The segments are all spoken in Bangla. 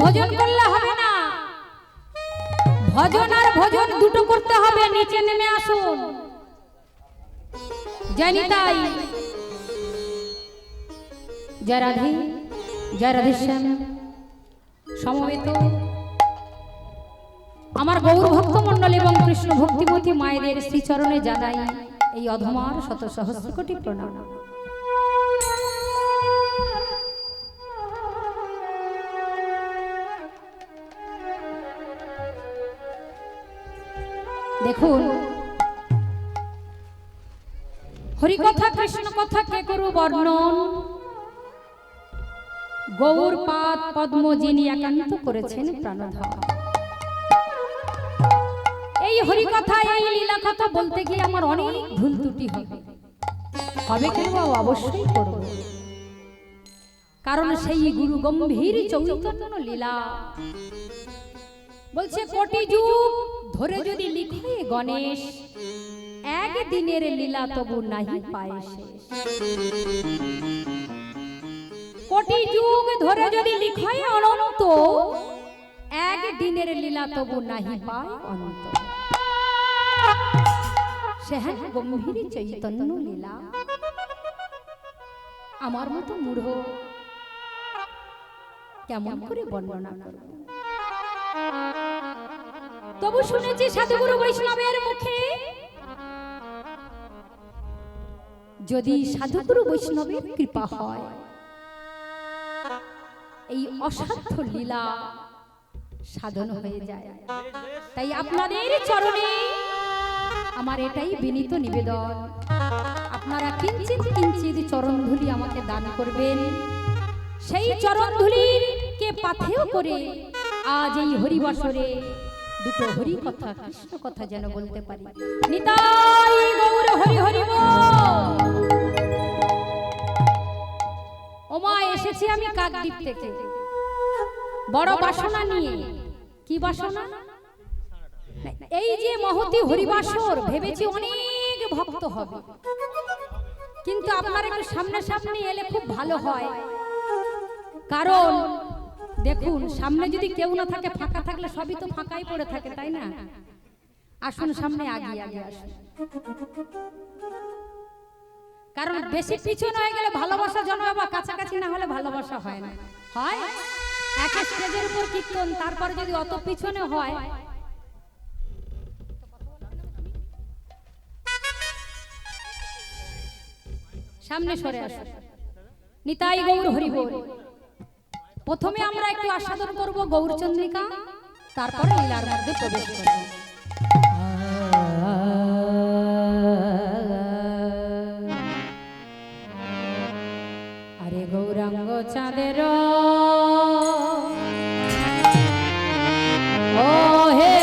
ভজন করলে হবে না, ভজন আর ভজন দুটো করতে হবে। নিচে নেমে আসুন। জানি তাই জয় রাধে, জয় রাধেশ্যাম। সমবেত আমার গৌর ভক্ত মণ্ডল এবং কৃষ্ণ ভক্তিমতী মায়েদের শ্রীচরণে জানাই এই অধমার শত সহস্র কোটি প্রণাম। দেখুন, হরিকথা কৃষ্ণ কথা কে করু বর্ণন, গৌর পাদ পদ্ম যিনি একান্ত করেছেন প্রাণধন। এই হরিকথা, এই লীলা কথা বলতে গিয়ে আমার অনেক ভুল ত্রুটি হবে কেন, অবশ্যই করব। কারণ সেই গুরু গম্ভীর চৈতন্য লীলা বলছে, কোটি যুগ ধরে যদি লিখে গণেশ, একদিনের লীলা তবু নাহি পায় শেষ। কোটি যুগ ধরে যদি লিখে অনন্ত, একদিনের লীলা তবু নাহি পায় অন্ত। সে গম্ভীর চৈতন্য লীলা আমার মতো মূঢ় কেমন করে বর্ণনা করব? তবু শুনেছি সাধুগুরু বৈষ্ণবের মুখে, যদি সাধুগুরু বৈষ্ণবের কৃপা হয়, এই অসাধ্য লীলা সাধন হয়ে যায়। তাই আপনাদের চরণে আমার এটাই বিনীত নিবেদন, আপনারা কিঞ্চিত কিঞ্চিত চরণধুলি আমাকে দান করবেন। সেই চরণধুলির কে পাথেয় করে আজ এই হরিবাসরে দুটো হরি কথা, কৃষ্ণ কথা যেন বলতে পারি। নিতাই গৌর হরি হরি বল। ওমা, এসেছি আমি কাকদ্বীপ থেকে বড় বাসনা নিয়ে। কি বাসনা? এই যে মহতি হরিবাসর, ভেবেছি অনেক ভক্ত হবে, কিন্তু আপনার একটু সামনে সামনে এলে খুব ভালো হয়। কারণ দেখুন, সামনে যদি কেউ না থাকে, ফাঁকা থাকলে সবই তো ফাঁকাই পড়ে থাকে, তাই না? আসুন সামনে, আগে আগে আসুন। কারণ বেশি পিছনে হয়ে গেলে ভালোবাসা জন্মাবে, বা কাছাকাছি না হলে ভালোবাসা হয় না। হয় এক স্টেজের উপর কীর্তন, তারপরে যদি অত পিছনে হয়, সামনে সরে আসুন। নিতাই গৌর হরি বল। প্রথমে আমরা একটু আস্বাদন করব গৌরচন্দ্রিকা, তারপরে লীলার মধ্যে প্রবেশ করব। আরে গৌরাঙ্গ চাঁদের ও হে,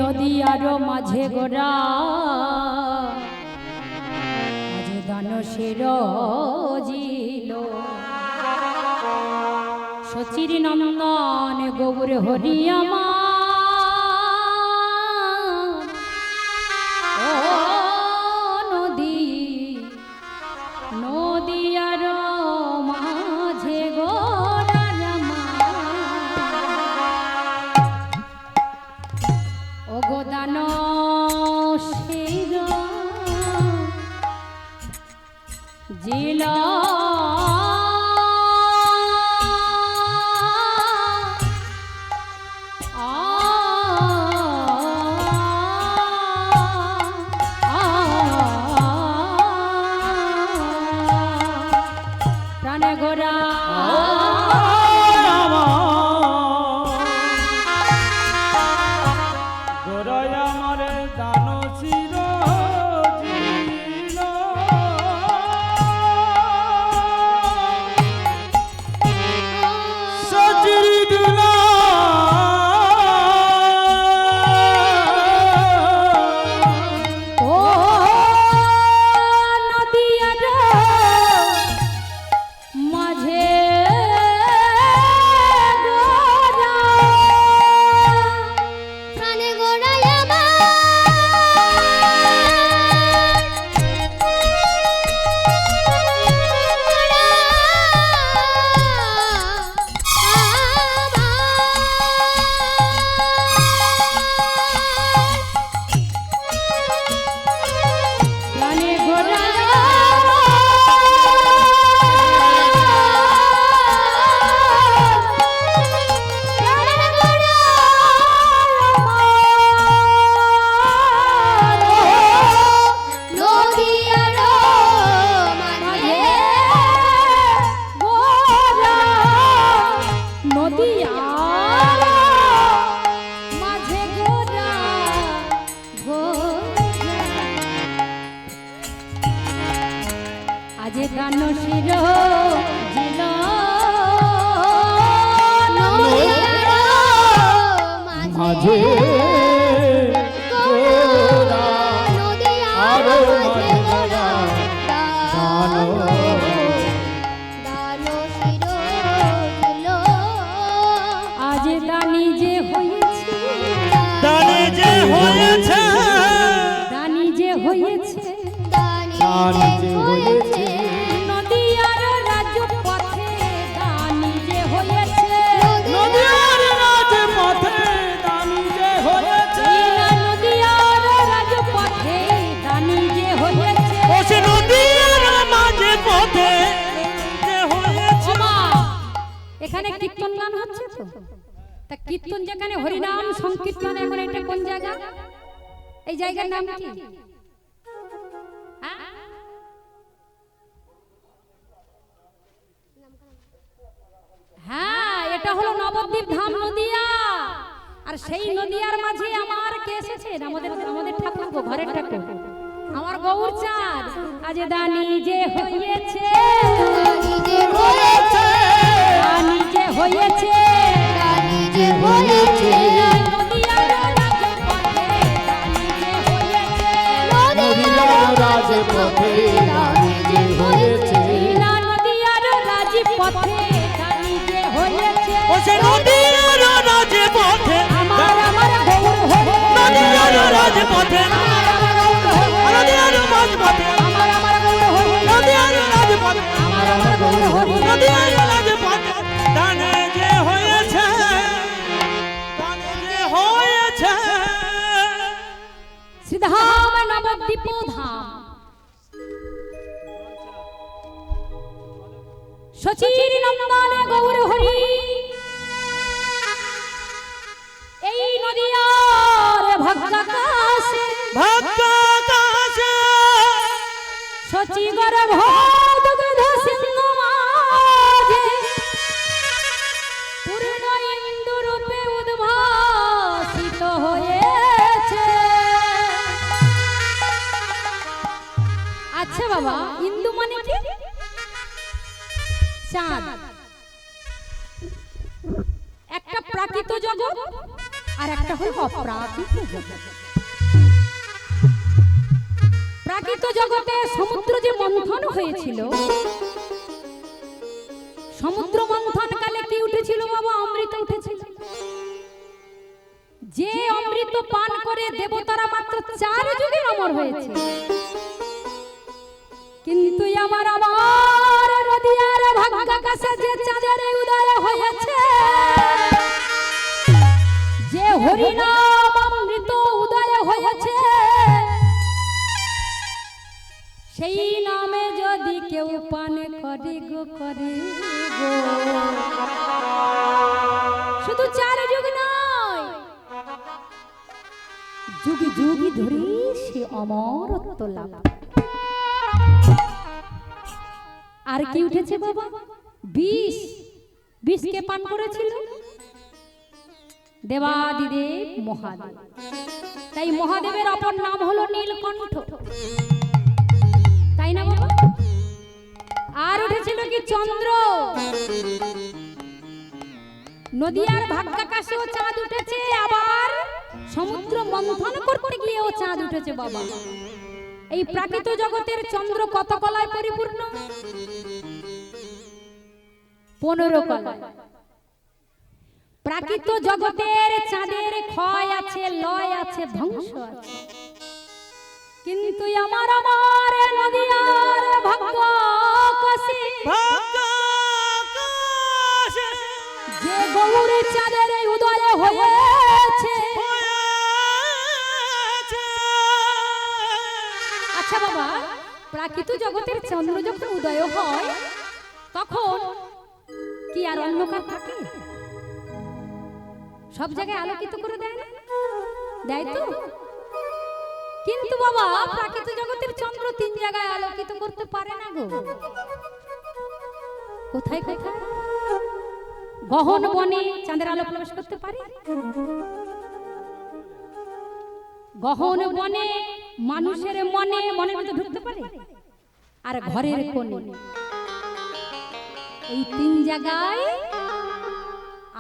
নদী আরো মাঝে গোরা আজ দানসের জিল শচীর নন্দন গৌর হরি আমার ও নদী নদী আরো মাঝে গোরা ও গোদান জিলা প্রাণে গোরা আজে দানশীর জিল মাঝে গোরা আরো মাঝে গোরা আজ দানি যে হয়েছে দানি যে হয়েছে দানি যে হয়েছে দানি যে হয়েছে নদিয়ার রাজপথে দানি যে হয়েছে নদিয়ার রাজপথে দানি যে হয়েছে নদিয়ার রাজপথে দানি যে হয়েছে ও সে নদিয়ার মাঝে পথে যে হয়েছে এখানে কীর্তন গান হচ্ছে তো তা কীর্তন যেখানে হরিনাম সংকীর্তন এখন এটা কোন জায়গা এই জায়গার নাম কি হ্যাঁ এটা হলো নবদ্বীপ ধাম নদিয়া আর সেই নদিয়ার মাঝে আমার কে এসেছেন আমাদের ঠাকুর ঘরের ঠাকুর আমার গৌরচাঁদ আজ দানি যে হয়েছে দানি যে হয়েছে দানি যে হয়েছে দানি যে হয়েছে নদিয়ার রাজপথে দানি যে হয়েছে নদিয়ার রাজপথে দানি যে হয়েছে নদিয়ার রাজপথে দানি যে হয়েছে ও সে নদিয়ার রাজপথে আমার গৌর হরি নদিয়ার রাজপথে নদিয়ার রাজপথে আমার গৌর হরি নদিয়ার রাজপথে আমার গৌর হরি নদিয়ার রাজপথে দানি যে হয়েছে দানি যে হয়েছে শ্রীধাম নবদ্বীপ ধাম শচীর নন্দনে গৌর হরি এই নদিয়ার ভক্তাকাশে শচী গর্ভ দুগ্ধ সিন্ধু মাঝে পূর্ণ ইন্দু রূপে উদ্ভাসিত হয়েছে আচ্ছা বাবা ইন্দু মানে কি চাঁদ একটা প্রাকৃত জগৎ আর একটা হলো অপ্রাকৃত জগৎ। প্রাকৃত জগতে সমুদ্র যে মন্থন হয়েছিল, সমুদ্র মন্থন কালে কি উঠেছিল বাবা? অমৃত উঠেছিল। যে অমৃত পান করে দেবতারা মাত্র 4 যুগে অমর হয়েছে। কিন্তু আমার নদিয়ার ভাগ্যাকাশে যে চাঁদের উদয় হয়েছে, যে হরিনাম অমৃত উদয় হয়েছে, সেই নামে যদি কেউ পান করে গো করে গো, শুধু 4 যুগ নয়, যুগে যুগে ধরে সে অমরত্ব লাভ। আর কি উঠেছে বাবা? বিষকে পান করেছিল দেবাদিদেব মহাদেব। তাই মহাদেবের অপর নাম হলো নীলকণ্ঠ, তাই না বাবা? আর উঠেছিল কি? চন্দ্র। নদিয়ার ভাগ্যাকাশেও চাঁদ উঠেছে, আবার সমুদ্র মন্থন করতে গিয়েও চাঁদ উঠেছে বাবা। এই প্রাকৃত জগতের চন্দ্র কত কলায় পরিপূর্ণ? 15 কলায়। প্রাকৃত জগতের চাঁদের ক্ষয় আছে, লয় আছে, ধ্বংস আছে। কিন্তু আমার নদিয়ার ভাগ্যাকাশে যে গৌরী চাঁদের উদয় হয়েছে। আচ্ছা বাবা, প্রাকৃত জগতের চন্দ্র যখন উদয় হয় তখন কি আর অন্ধকার থাকে? সব জায়গায় আলোকিত করে দেয় না? দেয় তো। কিন্তু বাবা, প্রাকৃত জগতের চন্দ্র 3 জায়গায় আলোকিত করতে পারে না গো। কোথায় কোথায়? গহন বনে চাঁদের আলো প্রবেশ করতে পারে, গহন বনে মানুষের মনের মধ্যে ঢুকতে পারে, আর ঘরের কোণে। এই 3 জায়গায়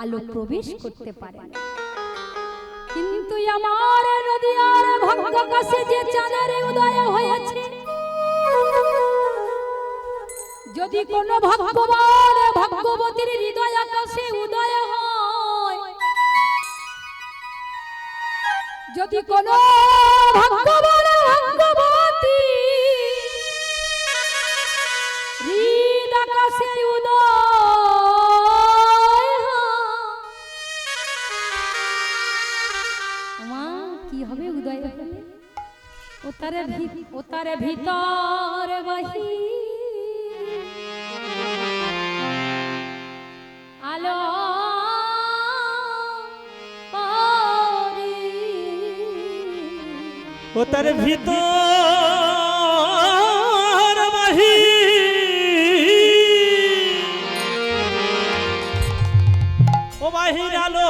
আলো প্রবেশ করতে পারে না। কিন্তু আমার নদিয়ার ভাগ্যাকাশে যে চাঁদের উদয় হয়েছে, যদি কোনো ভাগ্যবান ভাগ্যবতীর হৃদয় আকাশে উদয় হয়, যদি কোনো ভাগ্যবান ভাগ্যবতী হৃদয় আকাশে উদয় হবে, উদয় হলে ওতারে ভিতর বহি আলো ওতারে ভিতর বহি ও বাহির আলো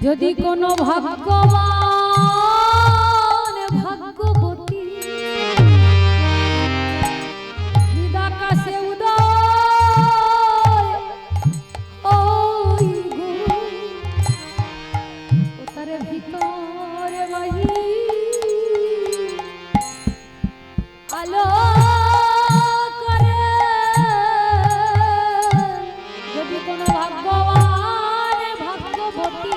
যদি কোনো ভাগ্যবান ভাগ্যবতী হৃদাকাশে উদয় ওই গো ওতারে ভিতরে বহি আলো করে, যদি কোনো ভাগ্যবান ভাগ্যবতী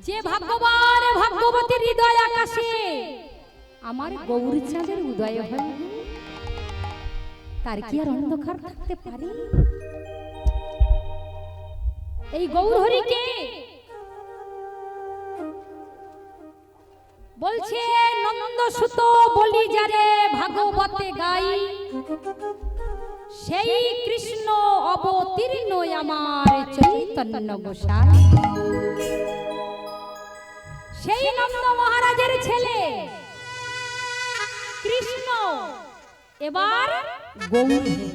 যে ভাগ্যবান ভাগ্যবতীর হৃদয় আকাশে আমার গৌরী চাঁদের উদয় হয়, তার কি আর অন্ধকার থাকতে পারে? এই গৌরহরিকে বলছে নন্দসুত বলি যারে ভাগবতে গাই, সেই কৃষ্ণ অবতীর্ণ আমার চৈতন্য গোসাই। সেই নন্দ মহারাজের ছেলে কৃষ্ণ এবার গৌর হয়েছে।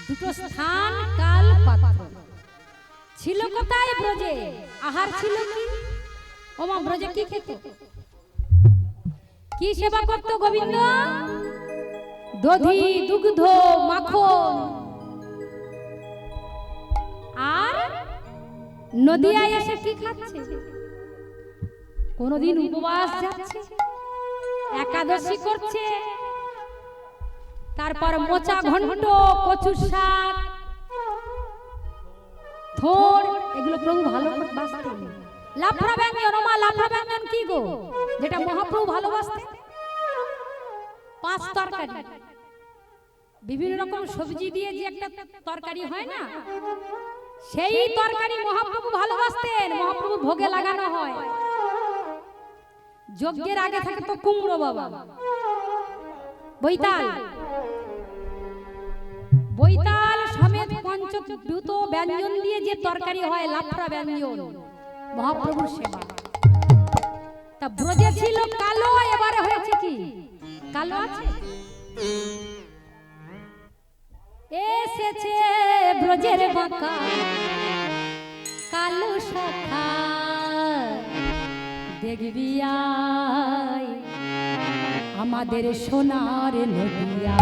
দুটো স্থান কাল পাত্র ছিল কোথায়? ব্রজে। আহার ছিল কি? ওমা ব্রজে কি খেত? কি সেবা করত গোবিন্দ? দধি, দুগ্ধ, মাখন আর নদিয়ায় এসে কি খাচ্ছে? কোনদিন উপবাস যাচ্ছে, একাদশী করছে, তারপর মোচা ঘন্ট, কচু শাক, থোর, এগুলো প্রভু ভালো বাসতেন। লাফড়া ব্যঞ্জন, মা লাফড়া ব্যঞ্জন কি গো? যেটা মহাপ্রভু ভালোবাসতেন। 5 তরকারি, বিভিন্ন রকম সবজি দিয়ে যে একটা তরকারি হয় না, সেই তরকারি মহাপ্রভু ভালোবাসতেন। মহাপ্রভু ভোগে লাগানো হয়। যজ্ঞের আগে থাকে তো কুমড়ো বাবা, বৈতাল, বৈতাল সমেত পঞ্চদ্রুত ব্যঞ্জন দিয়ে যে তরকারি হয়, লাফড়া ব্যঞ্জন, মহাপ্রভুর সেবা। তা ব্রজে ছিল কালো, এবারে হয়েছে কি? কালো আছে। এসেছে ব্রজের বাঁকা কালো শাখা, দেখবি আয় আমাদের সোনার নদিয়া।